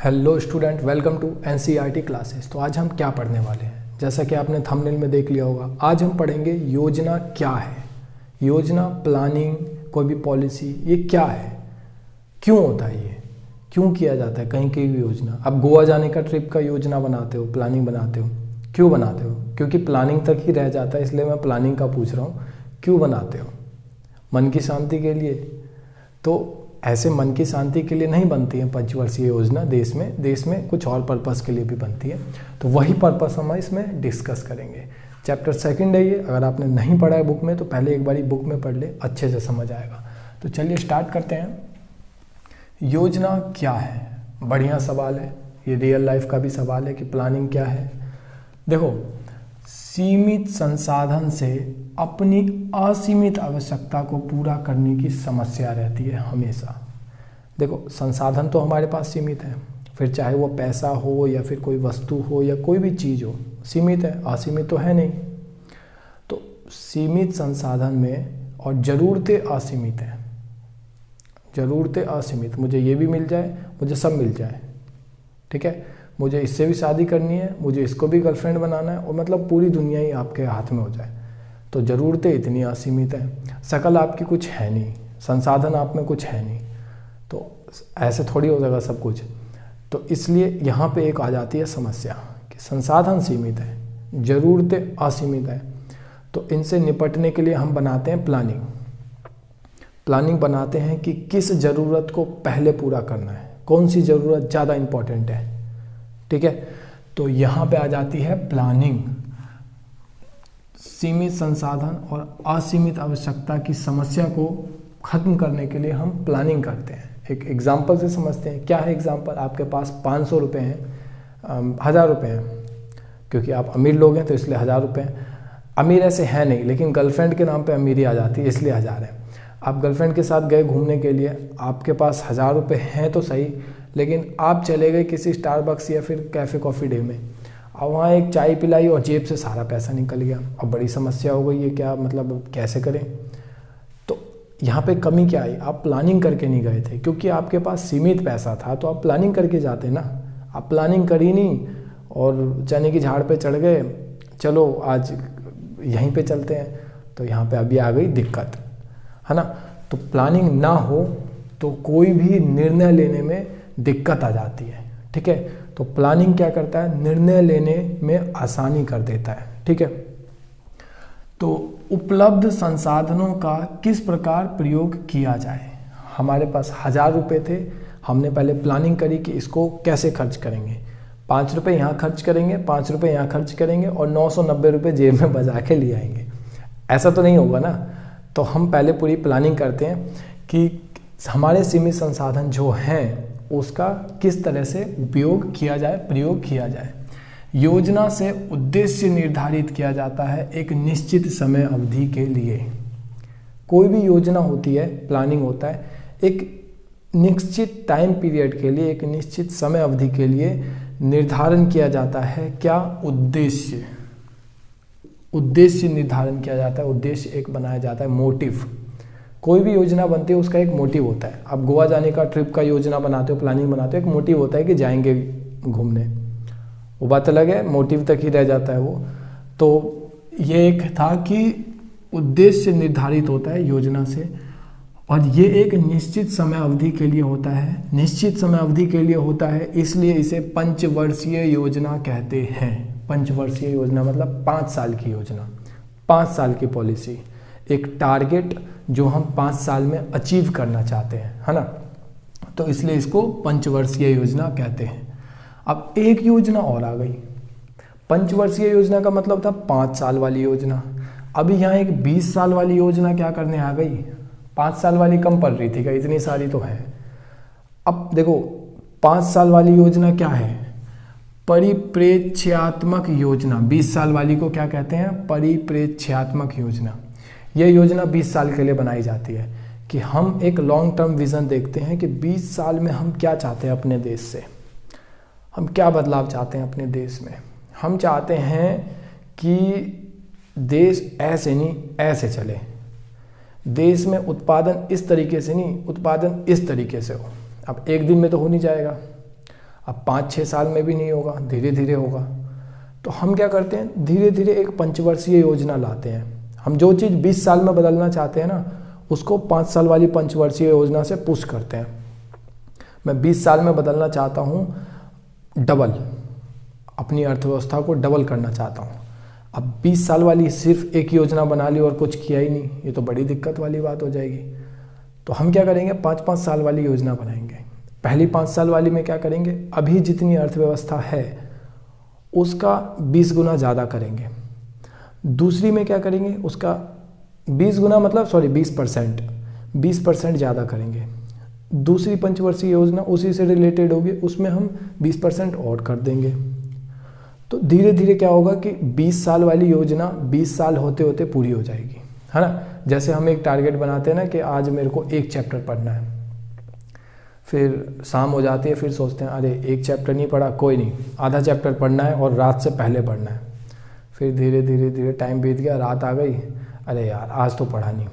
Hello student, welcome to NCERT classes. तो आज हम क्या पढ़ने वाले हैं, जैसा कि आपने थंबनेल में देख लिया होगा। आज हम पढ़ेंगे योजना क्या है। योजना, प्लानिंग, कोई भी पॉलिसी, ये क्या है, क्यों होता है, ये क्यों किया जाता है। कहीं की भी योजना, अब गोवा जाने का ट्रिप का योजना बनाते हो, प्लानिंग बनाते हो, क्यों बनाते हो? क्योंकि प्लानिंग तक ही रह जाता है, इसलिए मैं प्लानिंग का पूछ रहा हूँ। क्यों बनाते हो? मन की शांति के लिए। तो ऐसे मन की शांति के लिए नहीं बनती है पंचवर्षीय योजना। देश में कुछ और पर्पस के लिए भी बनती है। तो वही पर्पस हम इसमें डिस्कस करेंगे। चैप्टर 2 है ये। अगर आपने नहीं पढ़ा है बुक में तो पहले एक बारी बुक में पढ़ ले, अच्छे से समझ आएगा। तो चलिए स्टार्ट करते हैं। योजना क्या है? बढ़िया सवाल है, ये रियल लाइफ का भी सवाल है कि प्लानिंग क्या है। देखो, सीमित संसाधन से अपनी असीमित आवश्यकता को पूरा करने की समस्या रहती है हमेशा। देखो, संसाधन तो हमारे पास सीमित है, फिर चाहे वो पैसा हो या फिर कोई वस्तु हो या कोई भी चीज़ हो, सीमित है, असीमित तो है नहीं। तो सीमित संसाधन में और ज़रूरतें असीमित हैं। ज़रूरतें असीमित, मुझे ये भी मिल जाए, मुझे सब मिल जाए, ठीक है, मुझे इससे भी शादी करनी है, मुझे इसको भी गर्लफ्रेंड बनाना है, और मतलब पूरी दुनिया ही आपके हाथ में हो जाए। तो ज़रूरतें इतनी असीमित हैं। शकल आपकी कुछ है नहीं, संसाधन आप में कुछ है नहीं, तो ऐसे थोड़ी हो जाएगा सब कुछ। तो इसलिए यहाँ पे एक आ जाती है समस्या कि संसाधन सीमित है, ज़रूरतें असीमित हैं। तो इनसे निपटने के लिए हम बनाते हैं प्लानिंग बनाते हैं कि किस ज़रूरत को पहले पूरा करना है, कौन सी ज़रूरत ज़्यादा इम्पोर्टेंट है, ठीक है। तो यहाँ पे आ जाती है प्लानिंग। सीमित संसाधन और असीमित आवश्यकता की समस्या को खत्म करने के लिए हम प्लानिंग करते हैं। एक एग्जाम्पल से समझते हैं। क्या है एग्जाम्पल? आपके पास 500 रुपये हैं, 1000 रुपये हैं, क्योंकि आप अमीर लोग हैं तो इसलिए 1000 रुपये हैं। अमीर ऐसे है नहीं, लेकिन गर्लफ्रेंड के नाम पे अमीरी आ जाती है, इसलिए 1000 है। आप गर्लफ्रेंड के साथ गए घूमने के लिए, आपके पास 1000 रुपये हैं तो सही, लेकिन आप चले गए किसी स्टारबक्स या फिर कैफ़े कॉफ़ी डे में, और वहाँ एक चाय पिलाई और जेब से सारा पैसा निकल गया। अब बड़ी समस्या हो गई है, क्या मतलब कैसे करें? तो यहाँ पे कमी क्या आई? आप प्लानिंग करके नहीं गए थे, क्योंकि आपके पास सीमित पैसा था तो आप प्लानिंग करके जाते ना। आप प्लानिंग करी नहीं और चने की झाड़ पे चढ़ गए, चलो आज यहीं पे चलते हैं, तो यहाँ पे अभी आ गई दिक्कत, है ना। तो प्लानिंग ना हो तो कोई भी निर्णय लेने में दिक्कत आ जाती है, ठीक है। तो प्लानिंग क्या करता है? निर्णय लेने में आसानी कर देता है, ठीक है। तो उपलब्ध संसाधनों का किस प्रकार प्रयोग किया जाए। हमारे पास 1000 रुपये थे, हमने पहले प्लानिंग करी कि इसको कैसे खर्च करेंगे। 5 रुपये यहाँ खर्च करेंगे, 5 रुपये यहाँ खर्च करेंगे और 990 रुपये जेब में बचा के ले आएंगे। ऐसा तो नहीं होगा ना। तो हम पहले पूरी प्लानिंग करते हैं कि हमारे सीमित संसाधन जो हैं उसका किस तरह से उपयोग किया जाए, प्रयोग किया जाए। योजना से उद्देश्य निर्धारित किया जाता है एक निश्चित समय अवधि के लिए। कोई भी योजना होती है, प्लानिंग होता है, एक निश्चित टाइम पीरियड के लिए, एक निश्चित समय अवधि के लिए निर्धारण किया जाता है। क्या? उद्देश्य निर्धारण किया जाता है। उद्देश्य एक बनाया जाता है, मोटिव। कोई भी योजना बनती है उसका एक मोटिव होता है। आप गोवा जाने का ट्रिप का योजना बनाते हो, प्लानिंग बनाते हो, एक मोटिव होता है कि जाएंगे घूमने, वो बात अलग है, मोटिव तक ही रह जाता है वो। तो ये एक था कि उद्देश्य निर्धारित होता है योजना से, और ये एक निश्चित समय अवधि के लिए होता है। निश्चित समय अवधि के लिए होता है, इसलिए इसे पंचवर्षीय योजना कहते हैं। पंचवर्षीय योजना मतलब 5 साल की योजना, 5 साल की पॉलिसी, एक टारगेट जो हम 5 साल में अचीव करना चाहते हैं, है ना। तो इसलिए इसको पंचवर्षीय योजना कहते हैं। अब एक योजना और आ गई। पंचवर्षीय योजना का मतलब था 5 साल वाली योजना। अभी यहाँ एक 20 साल वाली योजना क्या करने आ गई? 5 साल वाली कम पड़ रही थी क्या? इतनी सारी तो है। अब देखो, 5 साल वाली योजना क्या है? परिप्रेक्ष्यात्मक योजना। 20 साल वाली को क्या कहते हैं? परिप्रेक्ष्यात्मक योजना। यह योजना 20 साल के लिए बनाई जाती है कि हम एक लॉन्ग टर्म विज़न देखते हैं कि 20 साल में हम क्या चाहते हैं अपने देश से, हम क्या बदलाव चाहते हैं अपने देश में। हम चाहते हैं कि देश ऐसे नहीं ऐसे चले, देश में उत्पादन इस तरीके से नहीं, उत्पादन इस तरीके से हो। अब एक दिन में तो हो नहीं जाएगा। अब 5-6 साल में भी नहीं होगा, धीरे धीरे होगा। तो हम क्या करते हैं, धीरे धीरे एक पंचवर्षीय योजना लाते हैं। हम जो चीज़ 20 साल में बदलना चाहते हैं ना, उसको 5 साल वाली पंचवर्षीय योजना से पुश करते हैं। मैं 20 साल में बदलना चाहता हूँ डबल, अपनी अर्थव्यवस्था को डबल करना चाहता हूँ। अब 20 साल वाली सिर्फ एक योजना बना ली और कुछ किया ही नहीं, ये तो बड़ी दिक्कत वाली बात हो जाएगी। तो हम क्या करेंगे, 5-5 साल वाली योजना बनाएंगे। पहली 5 साल वाली में क्या करेंगे, अभी जितनी अर्थव्यवस्था है उसका 20 गुना ज़्यादा करेंगे। दूसरी में क्या करेंगे, उसका 20 गुना मतलब 20% ज़्यादा करेंगे। दूसरी पंचवर्षीय योजना उसी से रिलेटेड होगी, उसमें हम 20% और कर देंगे। तो धीरे धीरे क्या होगा कि 20 साल वाली योजना 20 साल होते होते पूरी हो जाएगी, है ना। जैसे हम एक टारगेट बनाते हैं ना कि आज मेरे को 1 चैप्टर पढ़ना है, फिर शाम हो जाती है, फिर सोचते हैं अरे 1 चैप्टर नहीं पढ़ा, कोई नहीं, आधा चैप्टर पढ़ना है और रात से पहले पढ़ना है। फिर धीरे धीरे धीरे टाइम बीत गया, रात आ गई, अरे यार आज तो पढ़ा नहीं,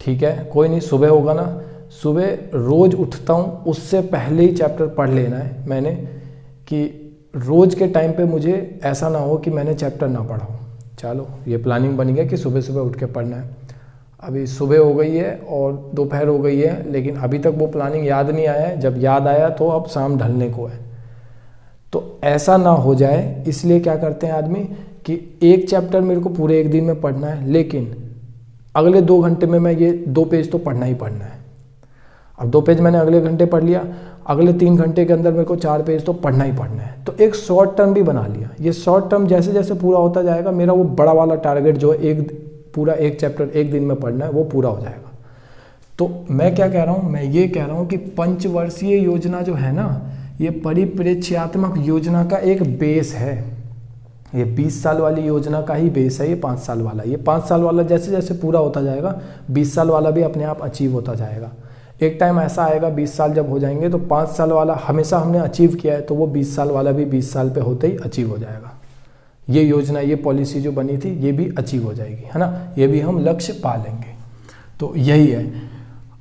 ठीक है कोई नहीं, सुबह होगा ना। सुबह रोज़ उठता हूँ, उससे पहले ही चैप्टर पढ़ लेना है मैंने, कि रोज़ के टाइम पे मुझे ऐसा ना हो कि मैंने चैप्टर ना पढ़ा हो। चलो ये प्लानिंग बन गया कि सुबह सुबह उठ के पढ़ना है। अभी सुबह हो गई है और दोपहर हो गई है, लेकिन अभी तक वो प्लानिंग याद नहीं आया है। जब याद आया तो अब शाम ढलने को है। तो ऐसा ना हो जाए, इसलिए क्या करते हैं आदमी कि 1 चैप्टर मेरे को पूरे 1 दिन में पढ़ना है, लेकिन अगले 2 घंटे में मैं ये 2 पेज तो पढ़ना ही पढ़ना है। अब 2 पेज मैंने अगले घंटे पढ़ लिया, अगले 3 घंटे के अंदर मेरे को 4 पेज तो पढ़ना ही पढ़ना है। तो एक शॉर्ट टर्म भी बना लिया। ये शॉर्ट टर्म जैसे जैसे पूरा होता जाएगा, मेरा वो बड़ा वाला टारगेट जो पूरा 1 चैप्टर 1 दिन में पढ़ना है वो पूरा हो जाएगा। तो मैं क्या कह रहा हूँ, मैं ये कह रहा हूँ कि पंचवर्षीय योजना जो है ना, ये परिप्रेक्ष्यात्मक योजना का एक बेस है। ये 20 साल वाली योजना का ही बेस है ये 5 साल वाला। ये 5 साल वाला जैसे जैसे पूरा होता जाएगा, 20 साल वाला भी अपने आप अचीव होता जाएगा। एक टाइम ऐसा आएगा 20 साल जब हो जाएंगे तो 5 साल वाला हमेशा हमने अचीव किया है, तो वो 20 साल वाला भी 20 साल पे होते ही अचीव हो जाएगा। ये योजना, ये पॉलिसी जो बनी थी ये भी अचीव हो जाएगी, है ना। ये भी हम लक्ष्य पा लेंगे। तो यही है।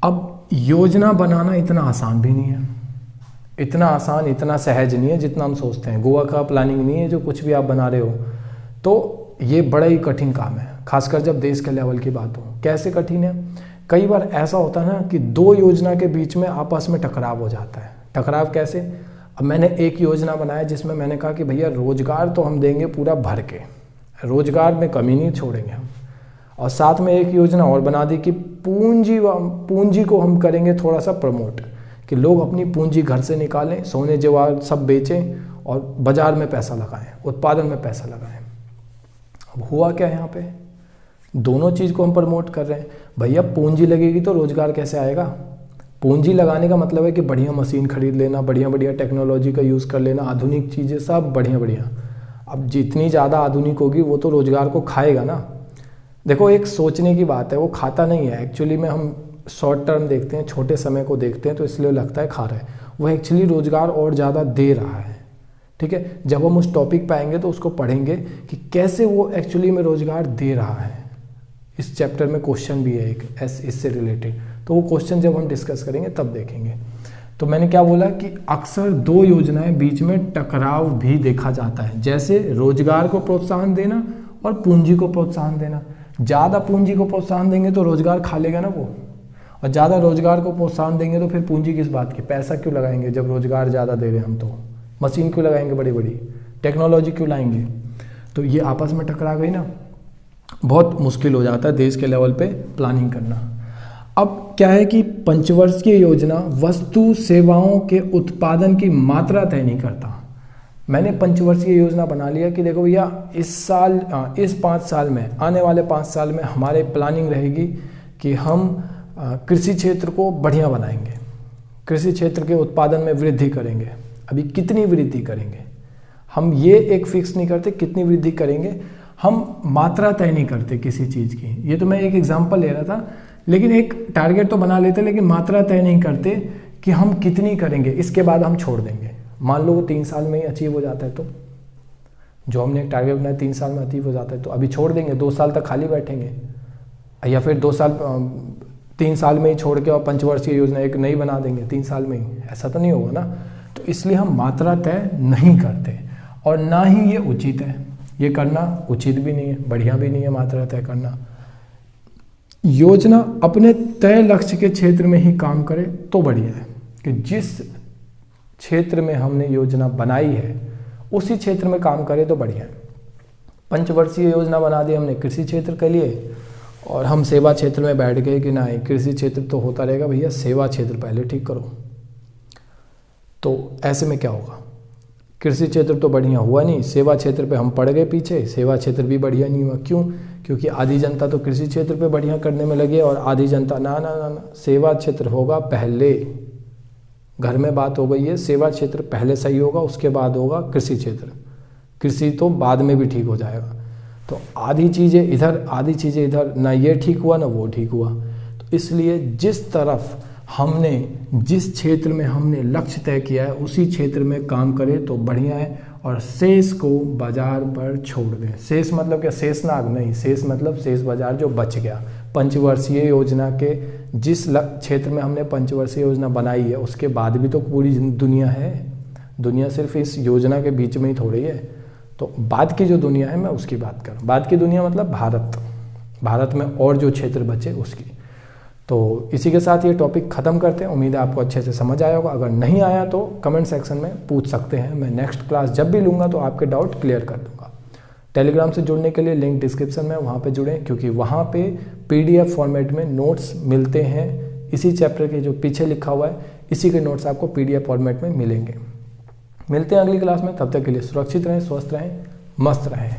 अब योजना बनाना इतना आसान भी नहीं है, इतना आसान, इतना सहज नहीं है जितना हम सोचते हैं। गोवा का प्लानिंग नहीं है जो कुछ भी आप बना रहे हो। तो ये बड़ा ही कठिन काम है, खासकर जब देश के लेवल की बात हो। कैसे कठिन है, कई बार ऐसा होता है ना कि 2 योजना के बीच में आपस में टकराव हो जाता है। टकराव कैसे, अब मैंने एक योजना बनाया जिसमें मैंने कहा कि भैया रोजगार तो हम देंगे पूरा भर के, रोजगार में कमी नहीं छोड़ेंगे हम। और साथ में एक योजना और बना दी कि पूंजी को हम करेंगे थोड़ा सा प्रमोट, कि लोग अपनी पूंजी घर से निकालें, सोने जवाहर सब बेचें और बाजार में पैसा लगाएं, उत्पादन में पैसा लगाएं। अब हुआ क्या यहाँ पे, दोनों चीज़ को हम प्रमोट कर रहे हैं। भैया पूंजी लगेगी तो रोजगार कैसे आएगा। पूंजी लगाने का मतलब है कि बढ़िया मशीन खरीद लेना, बढ़िया बढ़िया टेक्नोलॉजी का यूज़ कर लेना, आधुनिक चीज़ें सब बढ़िया बढ़िया। अब जितनी ज़्यादा आधुनिक होगी वो तो रोजगार को खाएगा ना। देखो एक सोचने की बात है, वो खाता नहीं है एक्चुअली में। हम शॉर्ट टर्म देखते हैं, छोटे समय को देखते हैं तो इसलिए लगता है खा रहा है, वो एक्चुअली रोजगार और ज़्यादा दे रहा है। ठीक है, जब हम उस टॉपिक पे आएंगे तो उसको पढ़ेंगे कि कैसे वो एक्चुअली में रोजगार दे रहा है। इस चैप्टर में क्वेश्चन भी है एक इससे रिलेटेड, तो वो क्वेश्चन जब हम डिस्कस करेंगे तब देखेंगे। तो मैंने क्या बोला कि अक्सर 2 योजनाएं बीच में टकराव भी देखा जाता है, जैसे रोजगार को प्रोत्साहन देना और पूंजी को प्रोत्साहन देना। ज़्यादा पूंजी को प्रोत्साहन देंगे तो रोजगार खा लेगा ना वो, और ज़्यादा रोजगार को प्रोत्साहन देंगे तो फिर पूंजी किस बात की, पैसा क्यों लगाएंगे जब रोजगार ज़्यादा दे रहे हैं हम। तो मशीन क्यों लगाएंगे, बड़ी बड़ी टेक्नोलॉजी क्यों लाएंगे। तो ये आपस में टकरा गई ना, बहुत मुश्किल हो जाता है देश के लेवल पे प्लानिंग करना। अब क्या है कि पंचवर्षीय योजना वस्तु सेवाओं के उत्पादन की मात्रा तय नहीं करता। मैंने पंचवर्षीय योजना बना लिया कि देखो भैया इस 5 साल में, आने वाले 5 साल में हमारे प्लानिंग रहेगी कि हम कृषि क्षेत्र को बढ़िया बनाएंगे, कृषि क्षेत्र के उत्पादन में वृद्धि करेंगे। अभी कितनी वृद्धि करेंगे हम ये एक फिक्स नहीं करते, कितनी वृद्धि करेंगे हम मात्रा तय नहीं करते किसी चीज़ की। ये तो मैं एक एग्जांपल ले रहा था, लेकिन एक टारगेट तो बना लेते लेकिन मात्रा तय नहीं करते कि हम कितनी करेंगे, इसके बाद हम छोड़ देंगे। मान लो वो 3 साल में ही अचीव हो जाता है, तो जो हमने एक टारगेट बनाया 3 साल में अचीव हो जाता है तो अभी छोड़ देंगे, 2 साल तक खाली बैठेंगे, या फिर 3 साल में ही छोड़ के और पंचवर्षीय योजना एक नई बना देंगे 3 साल में ही। ऐसा तो नहीं होगा ना। तो इसलिए हम मात्रा तय नहीं करते और ना ही ये उचित है, ये करना उचित भी नहीं है, बढ़िया भी नहीं है मात्रा तय करना। योजना अपने तय लक्ष्य के क्षेत्र में ही काम करे तो बढ़िया है, कि जिस क्षेत्र में हमने योजना बनाई है उसी क्षेत्र में काम करे तो बढ़िया है। पंचवर्षीय योजना बना दी हमने कृषि क्षेत्र के लिए और हम सेवा क्षेत्र में बैठ गए कि नहीं कृषि क्षेत्र तो होता रहेगा भैया, सेवा क्षेत्र पहले ठीक करो। तो ऐसे में क्या होगा, कृषि क्षेत्र तो बढ़िया हुआ नहीं, सेवा क्षेत्र पे हम पड़ गए पीछे, सेवा क्षेत्र भी बढ़िया नहीं हुआ। क्यों? क्योंकि आधी जनता तो कृषि क्षेत्र पे बढ़िया करने में लगी और आधी जनता ना ना ना ना सेवा क्षेत्र होगा पहले। घर में बात हो गई है, सेवा क्षेत्र पहले सही होगा, उसके बाद होगा कृषि क्षेत्र। कृषि तो बाद में भी ठीक हो जाएगा। तो आधी चीज़ें इधर आधी चीज़ें इधर, ना ये ठीक हुआ ना वो ठीक हुआ। तो इसलिए जिस तरफ हमने जिस क्षेत्र में हमने लक्ष्य तय किया है उसी क्षेत्र में काम करें तो बढ़िया है और शेष को बाजार पर छोड़ दें। शेष मतलब क्या, शेषनाग नहीं, शेष मतलब शेष बाजार जो बच गया। पंचवर्षीय योजना के जिस क्षेत्र में हमने पंचवर्षीय योजना बनाई है उसके बाद भी तो पूरी दुनिया है, दुनिया सिर्फ इस योजना के बीच में ही थोड़ी है। तो बाद की जो दुनिया है मैं उसकी बात कर रहा हूँ। बाद की दुनिया मतलब भारत में और जो क्षेत्र बचे उसकी। तो इसी के साथ ये टॉपिक ख़त्म करते हैं। उम्मीद है आपको अच्छे से समझ आया होगा। अगर नहीं आया तो कमेंट सेक्शन में पूछ सकते हैं, मैं नेक्स्ट क्लास जब भी लूँगा तो आपके डाउट क्लियर कर दूँगा। टेलीग्राम से जुड़ने के लिए लिंक डिस्क्रिप्शन में, वहाँ पे जुड़ें क्योंकि वहाँ पे PDF फॉर्मेट में नोट्स मिलते हैं। इसी चैप्टर के जो पीछे लिखा हुआ है इसी के नोट्स आपको PDF फॉर्मेट में मिलेंगे। मिलते हैं अगली क्लास में, तब तक के लिए सुरक्षित रहें, स्वस्थ रहें, मस्त रहें।